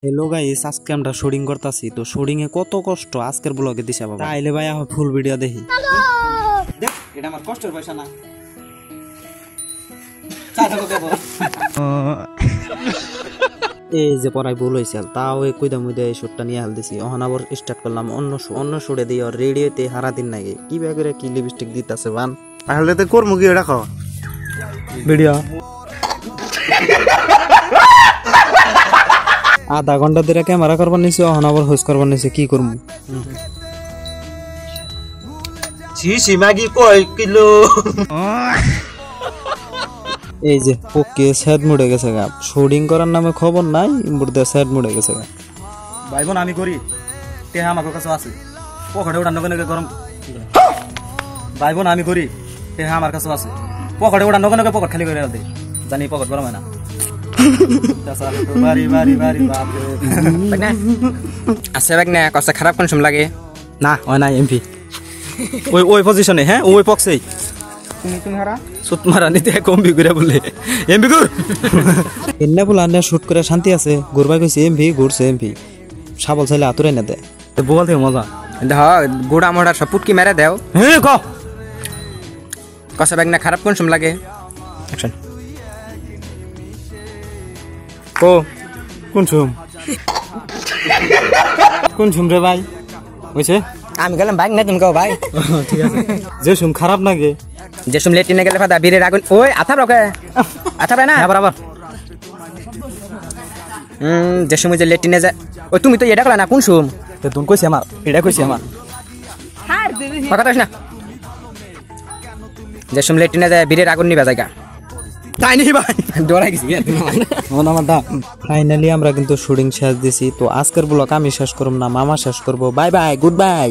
Hello guys, আজকে আমরা shooting করতেছি। তো শুটিং এ কত কষ্ট আজকের ব্লগে দিছে বাবা। তাইলে ভাই এখন ফুল ভিডিও দেখি। দেখ, এটা আমার কষ্টের পয়সা না। এই যে পড়াই ভুল হয়েছে, তাও এই কইদা মুইদা এই শুটটা নিয়ে হাল দিছি। এখন আবার স্টার্ট করলাম অন্য শুটে দিয়ে রেডিওতে হারা দিন নাকি কি ব্যাগ করে কি লিপস্টিক দিতেছে বান। তাহলে তো করবো কি রাখো ভিডিও আধা ঘন্টা ধরে ক্যামেরা করবার নিছে, এখন আবার হোস করবার নিছে, কি করবো? মাগি কয় কিলো এই যে ওকে স্যাড মুড়ে গেছে গা। শুটিং করার নামে খবর নাই, বুড়দা স্যাড মুড়ে গেছে গা। ভাই বোন আমি করি টেহা আমার কাছে আছে পকেটে ওঠানো কেন গরম। ভাই বোন আমি করি টেহা আমার কাছে আছে পকেটে ওঠানো কেন পকেট খালি করে দে, জানি পকেট গরম হয় না। আছে বাগ না কষ্ট খারাপ কোন সময় লাগে না হয় নাই এমপি ওই পজিশনে। হ্যাঁ ওই পক্সেই তুমি হারা সুত মারা নিতে কমবি করে বলে এমপি গুর এন্না বলে আন্না শুট করে শান্তি আছে। ঘুরবাই কইছে এমভি, ঘুরছে এমভি, সাবল চাইলে আতুরাই না দেয়। বল থেকে মজা দেখ গোড়া মোড়া সব পুটকি মেরে দেও। হ্যাঁ কষ্ট বাগ না খারাপ কোন সময় লাগে অ্যাকশন ও কোন ছুম রে ভাই বুঝছে। আমি গেলাম বাইক না তুমি কও ভাই। ঠিক আছে যে সুম খারাপ নাকি যে সময় লেটিনে গেলে ফাদা বীরের আগুন ওই আথা রকে আথা পায় না আবার যে সময় যে লেটিনে যায় ওই তুমি তো এটা করলা না কোন সুম তুমি কইছি আমার এটা কইছি আমার কথা না যে সময় লেটিনে যায় বীরের আগুন নিবা জায়গা তাই নি ভাই ডরাই গেছি ফাইনালি আমরা কিন্তু শুটিং শেষ দিছি। তো আজকের ব্লগ আমি শেষ করব না, মামা শেষ করবো। Bye bye, good bye.